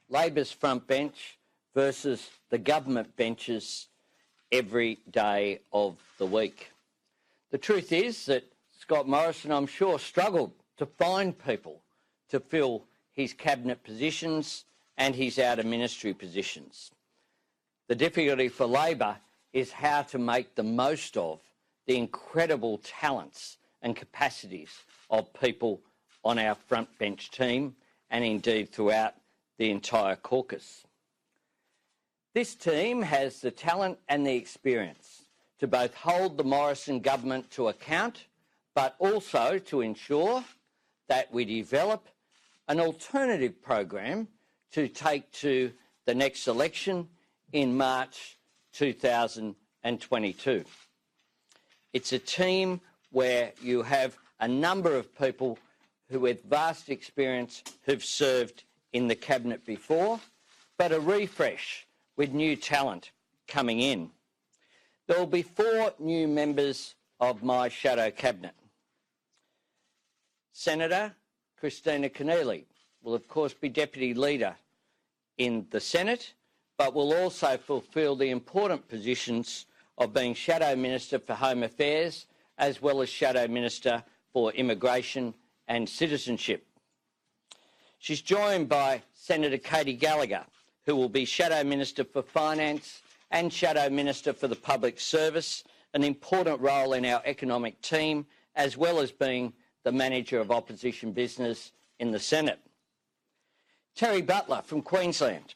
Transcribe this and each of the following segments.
Labor's front bench versus the government benches every day of the week. The truth is that Scott Morrison, I'm sure, struggled to find people to fill his cabinet positions and his out-of-ministry positions. The difficulty for Labor is how to make the most of the incredible talents and capacities of people on our front bench team and indeed throughout the entire caucus. This team has the talent and the experience to both hold the Morrison government to account, but also to ensure that we develop an alternative program to take to the next election in March 2022. It's a team where you have a number of people who with vast experience who've served in the cabinet before, but a refresh with new talent coming in. There will be 4 new members of my shadow cabinet. Senator Kristina Keneally will of course be Deputy Leader in the Senate, but will also fulfil the important positions of being Shadow Minister for Home Affairs as well as Shadow Minister for Immigration and Citizenship. She's joined by Senator Katie Gallagher, who will be Shadow Minister for Finance and Shadow Minister for the Public Service, an important role in our economic team, as well as being the Manager of Opposition Business in the Senate. Terry Butler from Queensland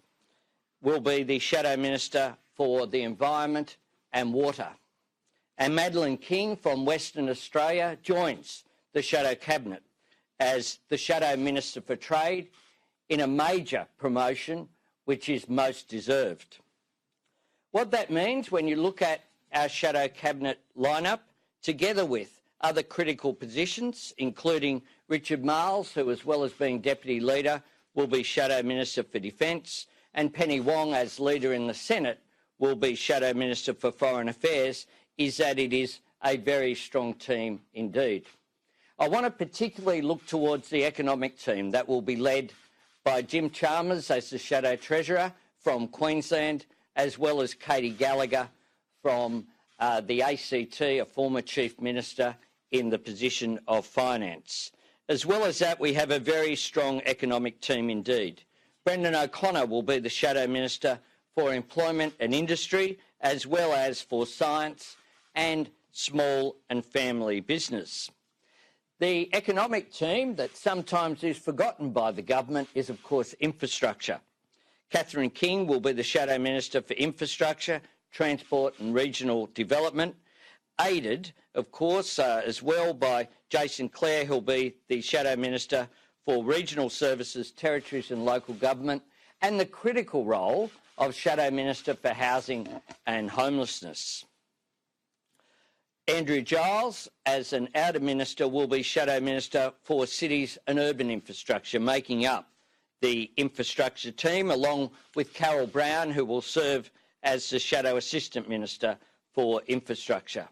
will be the Shadow Minister for the Environment and Water. And Madeleine King from Western Australia joins the Shadow Cabinet as the Shadow Minister for Trade in a major promotion which is most deserved. What that means when you look at our Shadow Cabinet lineup, together with other critical positions, including Richard Marles, who as well as being Deputy Leader, will be Shadow Minister for Defence, and Penny Wong as Leader in the Senate will be Shadow Minister for Foreign Affairs, is that it is a very strong team indeed. I want to particularly look towards the economic team that will be led by Jim Chalmers as the Shadow Treasurer from Queensland, as well as Katie Gallagher from the ACT, a former Chief Minister in the position of Finance. As well as that, we have a very strong economic team indeed. Brendan O'Connor will be the Shadow Minister for Employment and Industry, as well as for Science and Small and Family Business. The economic team that sometimes is forgotten by the government is, of course, infrastructure. Catherine King will be the Shadow Minister for Infrastructure, Transport and Regional Development, aided, of course, as well by Jason Clare, who'll be the Shadow Minister for Regional Services, Territories and Local Government, and the critical role of Shadow Minister for Housing and Homelessness. Andrew Giles, as an Outer Minister, will be Shadow Minister for Cities and Urban Infrastructure, making up the infrastructure team, along with Carol Brown, who will serve as the Shadow Assistant Minister for Infrastructure.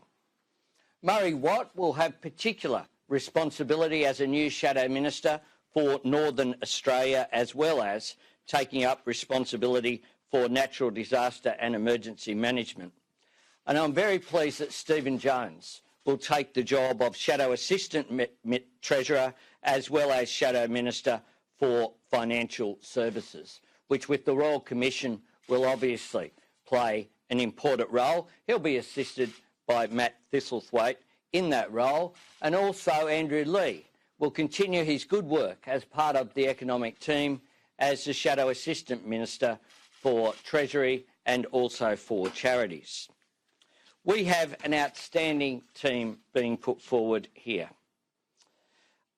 Murray Watt will have particular responsibility as a new Shadow Minister for Northern Australia, as well as taking up responsibility for natural disaster and emergency management. And I'm very pleased that Stephen Jones will take the job of Shadow Assistant Treasurer as well as Shadow Minister for Financial Services, which with the Royal Commission will obviously play an important role. He'll be assisted by Matt Thistlethwaite in that role, and also Andrew Lee will continue his good work as part of the economic team as the Shadow Assistant Minister for Treasury and also for Charities. We have an outstanding team being put forward here.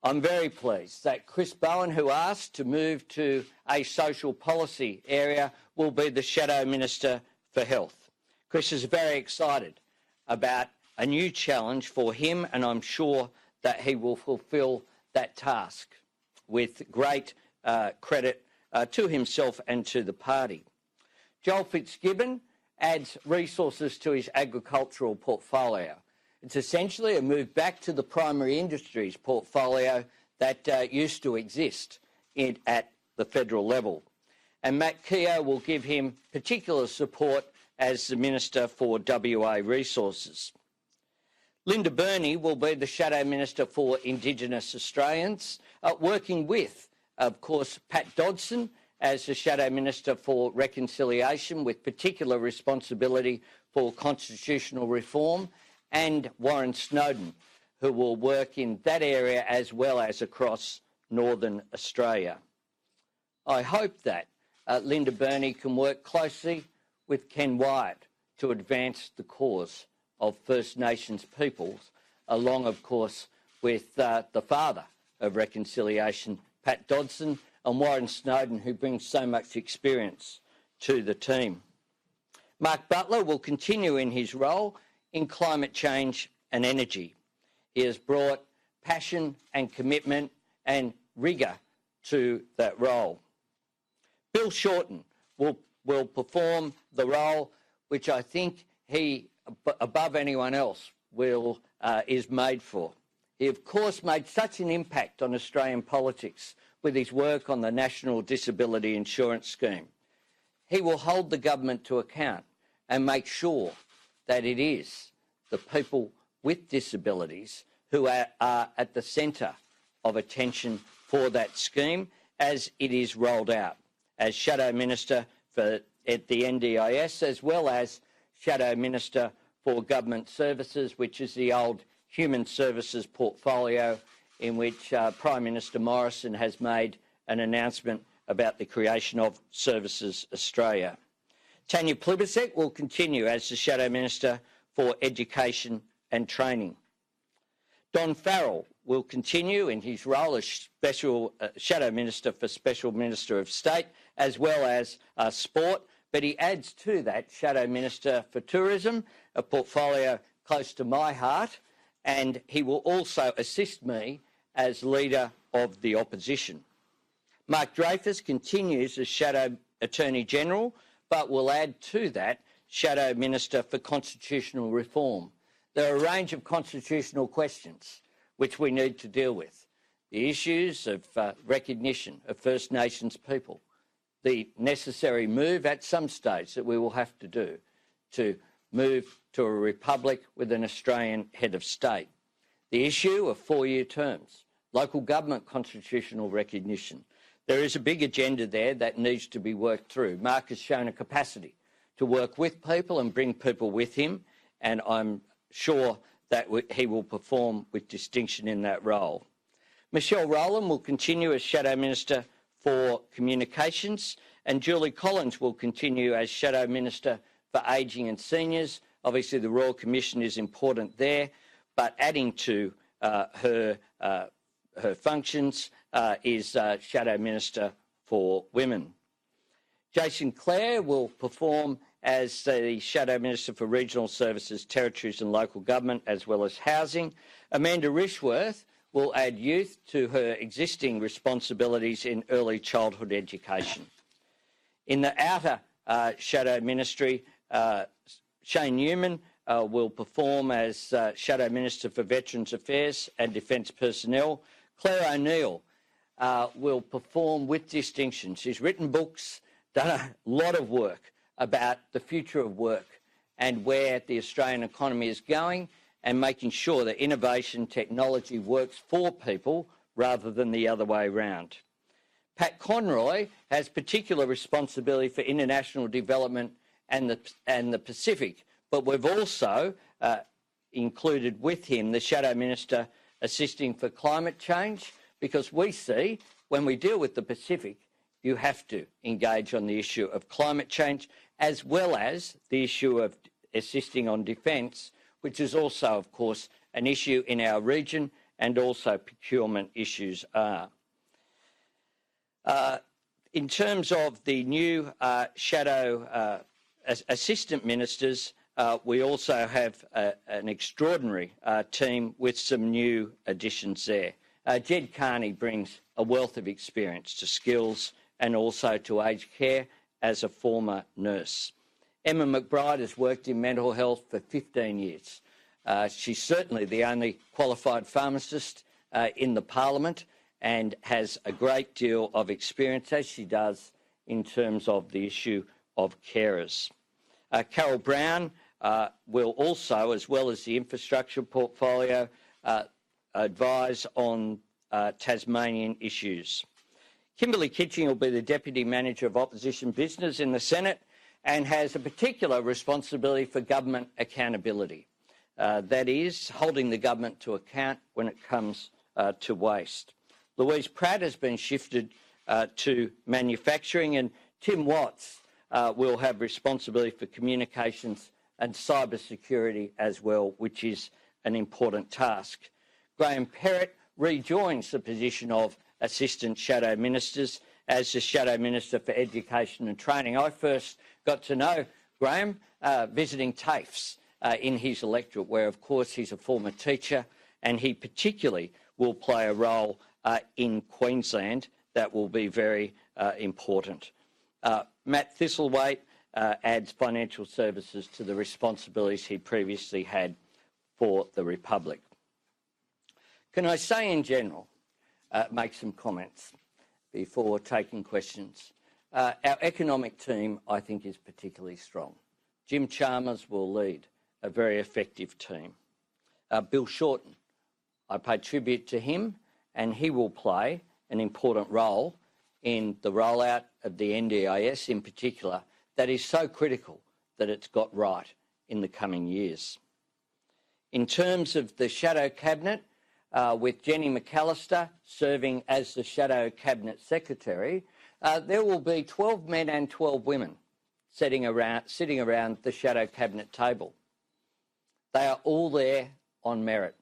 I'm very pleased that Chris Bowen, who asked to move to a social policy area, will be the Shadow Minister for Health. Chris is very excited about a new challenge for him, and I'm sure that he will fulfil that task with great credit to himself and to the party. Joel Fitzgibbon adds resources to his agricultural portfolio. It's essentially a move back to the primary industries portfolio that used to exist at the federal level. and Matt Keogh will give him particular support as the Minister for WA Resources. Linda Burney will be the Shadow Minister for Indigenous Australians, working with, of course, Pat Dodson as the Shadow Minister for Reconciliation, with particular responsibility for constitutional reform, and Warren Snowden, who will work in that area as well as across Northern Australia. I hope that Linda Burney can work closely with Ken Wyatt to advance the cause of First Nations peoples, along, of course, with the father of reconciliation, Pat Dodson, and Warren Snowden, who brings so much experience to the team. Mark Butler will continue in his role in climate change and energy. He has brought passion and commitment and rigour to that role. Bill Shorten will perform the role which I think he, above anyone else, is made for. He, of course, made such an impact on Australian politics with his work on the National Disability Insurance Scheme. He will hold the government to account and make sure that it is the people with disabilities who are at the centre of attention for that scheme as it is rolled out, as Shadow Minister at the NDIS, as well as Shadow Minister for Government Services, which is the old Human Services portfolio in which Prime Minister Morrison has made an announcement about the creation of Services Australia. Tanya Plibersek will continue as the Shadow Minister for Education and Training. Don Farrell will continue in his role as Special Shadow Minister for Special Minister of State, as well as Sport, but he adds to that Shadow Minister for Tourism, a portfolio close to my heart, and he will also assist me as Leader of the Opposition. Mark Dreyfus continues as Shadow Attorney General, but will add to that Shadow Minister for Constitutional Reform. There are a range of constitutional questions which we need to deal with. The issues of recognition of First Nations people, the necessary move at some stage that we will have to do to move to a republic with an Australian head of state. The issue of 4-year terms, local government constitutional recognition. There is a big agenda there that needs to be worked through. Mark has shown a capacity to work with people and bring people with him, and I'm sure that he will perform with distinction in that role. Michelle Rowland will continue as Shadow Minister for Communications, and Julie Collins will continue as Shadow Minister for Ageing and Seniors. Obviously, the Royal Commission is important there, but adding to her functions is Shadow Minister for Women. Jason Clare will perform as the Shadow Minister for Regional Services, Territories and Local Government, as well as Housing. Amanda Rishworth will add youth to her existing responsibilities in early childhood education. In the outer Shadow Ministry, Shane Newman will perform as Shadow Minister for Veterans Affairs and Defence Personnel. Claire O'Neill will perform with distinction. She's written books, done a lot of work about the future of work and where the Australian economy is going, and making sure that innovation technology works for people rather than the other way around. Pat Conroy has particular responsibility for international development and the Pacific, but we've also included with him the Shadow Minister assisting for climate change, because we see when we deal with the Pacific, you have to engage on the issue of climate change, as well as the issue of assisting on defence, which is also, of course, an issue in our region, and also procurement issues are. In terms of the new shadow assistant ministers, we also have an extraordinary team with some new additions there. Jed Carney brings a wealth of experience to skills and also to aged care as a former nurse. Emma McBride has worked in mental health for 15 years. She's certainly the only qualified pharmacist in the Parliament and has a great deal of experience, as she does in terms of the issue of carers. Carol Brown will also, as well as the infrastructure portfolio, advise on Tasmanian issues. Kimberly Kitching will be the Deputy Manager of Opposition Business in the Senate and has a particular responsibility for government accountability. That is, holding the government to account when it comes to waste. Louise Pratt has been shifted to manufacturing, and Tim Watts will have responsibility for communications and cyber security as well, which is an important task. Graham Perrett rejoins the position of Assistant Shadow Ministers as the Shadow Minister for Education and Training. I first got to know Graham visiting TAFEs in his electorate, where, of course, he's a former teacher, and he particularly will play a role in Queensland that will be very important. Matt Thistlethwaite adds financial services to the responsibilities he previously had for the Republic. Can I say in general, make some comments before taking questions? Our economic team, I think, is particularly strong. Jim Chalmers will lead a very effective team. Bill Shorten, I pay tribute to him, and he will play an important role in the rollout of the NDIS in particular, that is so critical that it's got right in the coming years. In terms of the Shadow Cabinet, with Jenny McAllister serving as the Shadow Cabinet Secretary, there will be 12 men and 12 women sitting around the Shadow Cabinet table. They are all there on merit.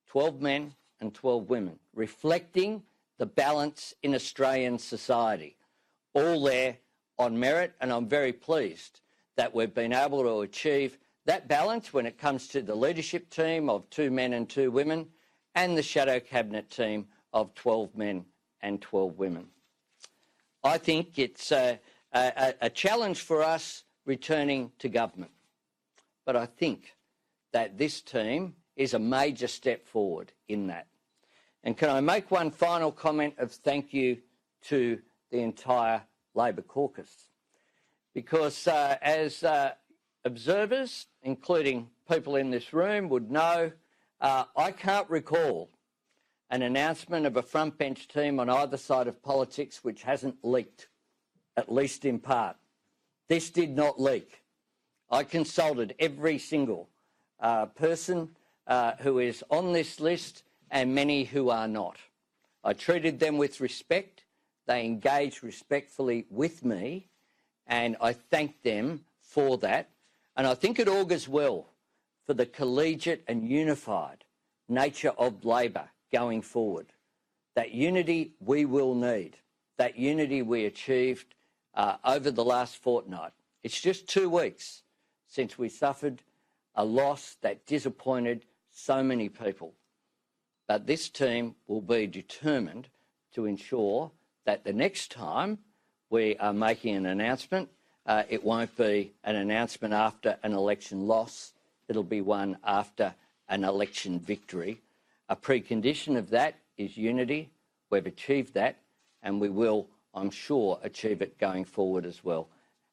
12 men and 12 women, reflecting the balance in Australian society, all there on merit, and I'm very pleased that we've been able to achieve that balance when it comes to the leadership team of 2 men and 2 women and the Shadow Cabinet team of 12 men and 12 women. I think it's a challenge for us returning to government, but I think that this team is a major step forward in that. And can I make one final comment of thank you to the entire Labor caucus? Because as observers, including people in this room, would know, I can't recall an announcement of a frontbench team on either side of politics which hasn't leaked, at least in part. This did not leak. I consulted every single person who is on this list and many who are not. I treated them with respect. They engaged respectfully with me, and I thank them for that. And I think it augurs well for the collegiate and unified nature of Labor going forward. That unity we will need, that unity we achieved over the last fortnight. It's just 2 weeks since we suffered a loss that disappointed so many people. But this team will be determined to ensure that the next time we are making an announcement, it won't be an announcement after an election loss. It'll be one after an election victory. A precondition of that is unity. We've achieved that, and we will, I'm sure, achieve it going forward as well.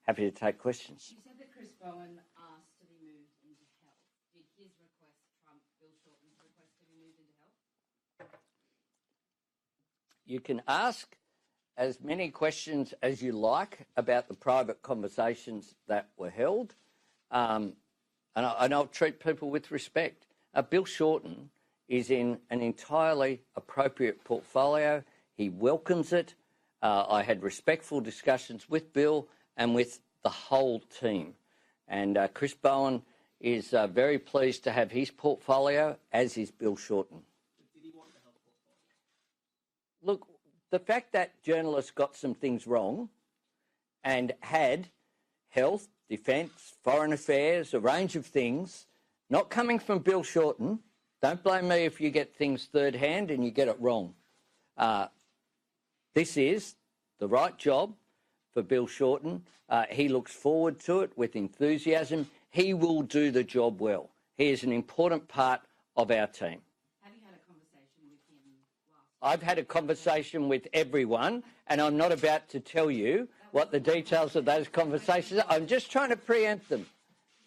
Happy to take questions. You said that Chris Bowen asked to be moved into health. Did his request trump Bill Shorten's request to be moved into health? You can ask as many questions as you like about the private conversations that were held, and I'll treat people with respect. Bill Shorten is in an entirely appropriate portfolio. He welcomes it. I had respectful discussions with Bill and with the whole team. And Chris Bowen is very pleased to have his portfolio, as is Bill Shorten. Did he want the health portfolio? Look, the fact that journalists got some things wrong and had health, defence, foreign affairs, a range of things, not coming from Bill Shorten. Don't blame me if you get things third hand and you get it wrong. This is the right job for Bill Shorten. He looks forward to it with enthusiasm. He will do the job well. He is an important part of our team. Have you had a conversation with him last? I've had a conversation with everyone, and I'm not about to tell you what the details of those conversations are. I'm just trying to preempt them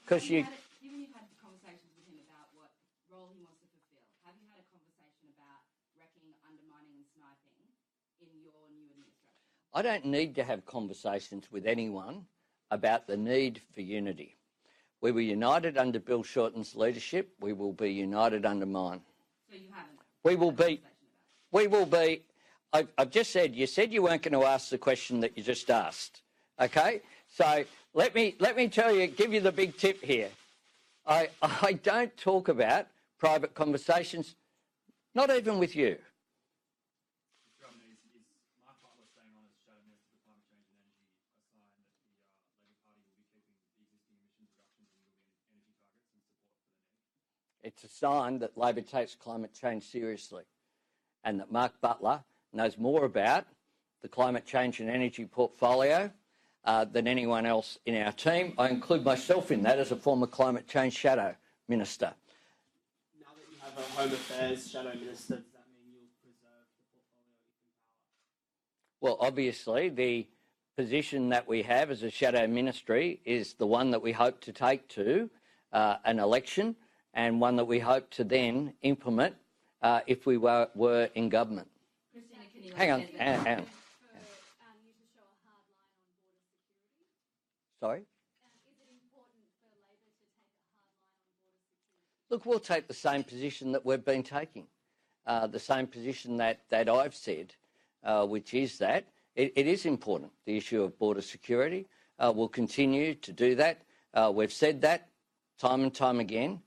because you... Given you've had conversations with him about what role he wants to fulfil, have you had a conversation about wrecking, undermining and sniping in your new administration? I don't need to have conversations with anyone about the need for unity. We were united under Bill Shorten's leadership. We will be united under mine. So you haven't? We will be. I've just said, you said you weren't going to ask the question that you just asked. Okay? So let me tell you, give you the big tip here. I don't talk about private conversations, not even with you. Mr. Albanese, is Mark Butler staying on as Shadow Minister for Climate Change and Energy a sign that the Labor Party will be keeping the existing emissions reductions and energy targets and support for the need? It's a sign that Labor takes climate change seriously and that Mark Butler knows more about the climate change and energy portfolio than anyone else in our team. I include myself in that as a former climate change shadow minister. Now that you have a Home Affairs Shadow Minister, does that mean you'll preserve the portfolio if in power? Well, obviously, the position that we have as a shadow ministry is the one that we hope to take to an election and one that we hope to then implement if we were in government. Kristina Keneally Hang on. said that- Hang on. You to show a hard line on border security. Sorry? Is it important for Labor to take a hard line on border security? Look, we'll take the same position that we've been taking, the same position that I've said, which is that it is important, the issue of border security. We'll continue to do that. We've said that time and time again.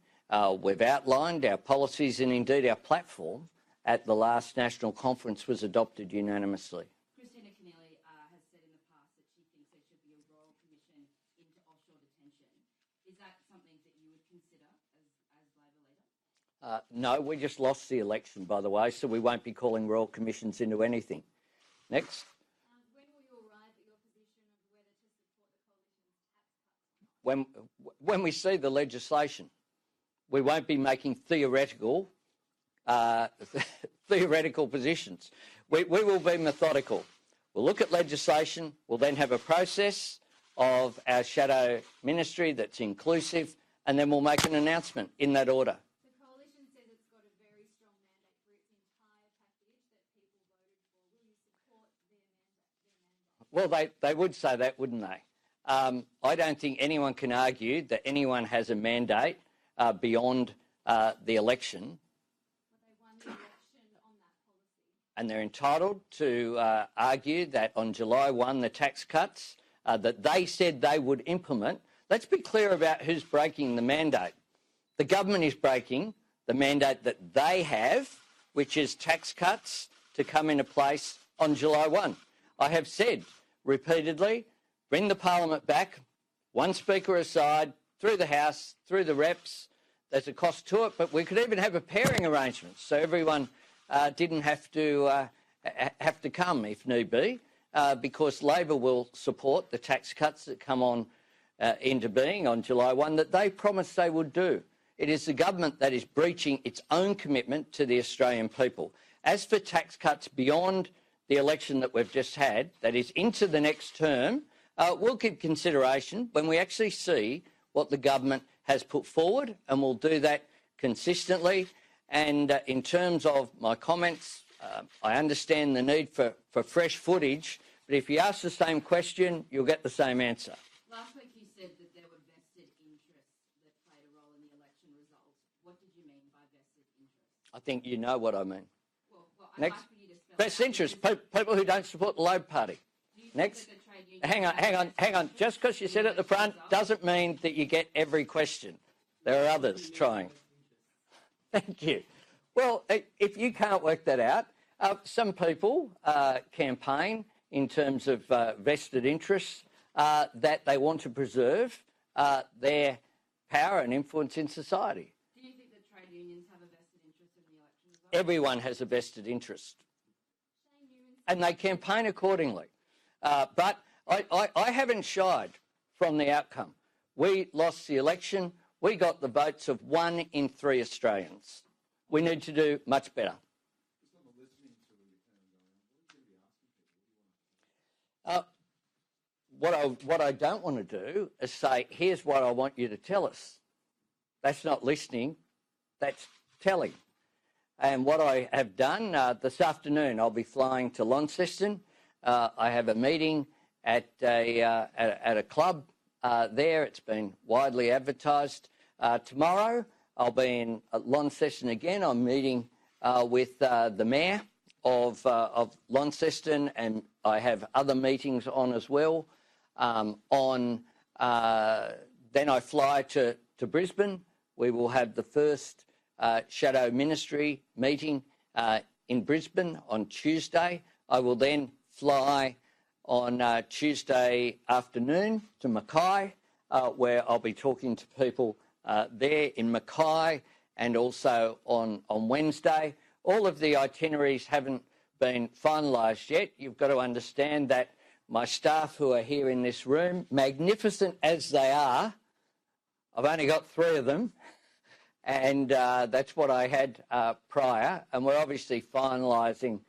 We've outlined our policies and indeed our platform at the last national conference was adopted unanimously. Kristina Keneally has said in the past that she thinks there should be a royal commission into offshore detention. Is that something that you would consider as Labor leader? No, we just lost the election, by the way, so we won't be calling royal commissions into anything. Next. When will you arrive at your position of whether to support the coalition's tax cuts? When we see the legislation, we won't be making theoretical positions. We will be methodical. We'll look at legislation. We'll then have a process of our shadow ministry that's inclusive, and then we'll make an announcement in that order. The coalition says it's got a very strong mandate for its entire package that people voted for. Will you support their mandate? Well, they would say that, wouldn't they? I don't think anyone can argue that anyone has a mandate beyond the election. But they won the election on that policy. And they're entitled to argue that on July 1, the tax cuts that they said they would implement. Let's be clear about who's breaking the mandate. The government is breaking the mandate that they have, which is tax cuts to come into place on July 1. I have said repeatedly, bring the parliament back, one speaker aside, through the House, through the reps. There's a cost to it, but we could even have a pairing arrangement so everyone didn't have to come if need be, because Labor will support the tax cuts that come on into being on July 1 that they promised they would do. It is the government that is breaching its own commitment to the Australian people. As for tax cuts beyond the election that we've just had, that is into the next term, we'll give consideration when we actually see what the government has put forward, and we'll do that consistently. And in terms of my comments, I understand the need for fresh footage, but if you ask the same question, you'll get the same answer. Last week you said that there were vested interests that played a role in the election results. What did you mean by vested interests? I think you know what I mean. Well, I'd Next. like for you to spell Best out interests, because people who don't support the Labor Party. do you think Next. that the trade unions Hang on. Just because you said it at the front doesn't mean that you get every question. There are others trying. Thank you. Well, if you can't work that out, some people campaign in terms of vested interests that they want to preserve their power and influence in society. Do you think that trade unions have a vested interest in the election as well? Everyone has a vested interest, and they campaign accordingly. But I haven't shied from the outcome. We lost the election. We got the votes of 1 in 3 Australians. We need to do much better. what I don't want to do is say, here's what I want you to tell us. That's not listening, that's telling. And what I have done this afternoon, I'll be flying to Launceston. I have a meeting at a club there. It's been widely advertised. Tomorrow, I'll be in Launceston again. I'm meeting with the Mayor of Launceston, and I have other meetings on as well. Then I fly to Brisbane. We will have the first Shadow Ministry meeting in Brisbane on Tuesday. I will then fly on Tuesday afternoon to Mackay, where I'll be talking to people there in Mackay, and also on Wednesday. All of the itineraries haven't been finalised yet. You've got to understand that my staff who are here in this room, magnificent as they are, I've only got 3 of them, and that's what I had prior, and we're obviously finalising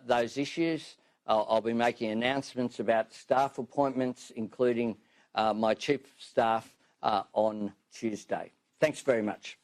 those issues. I'll be making announcements about staff appointments, including my Chief of Staff on Tuesday. Thanks very much.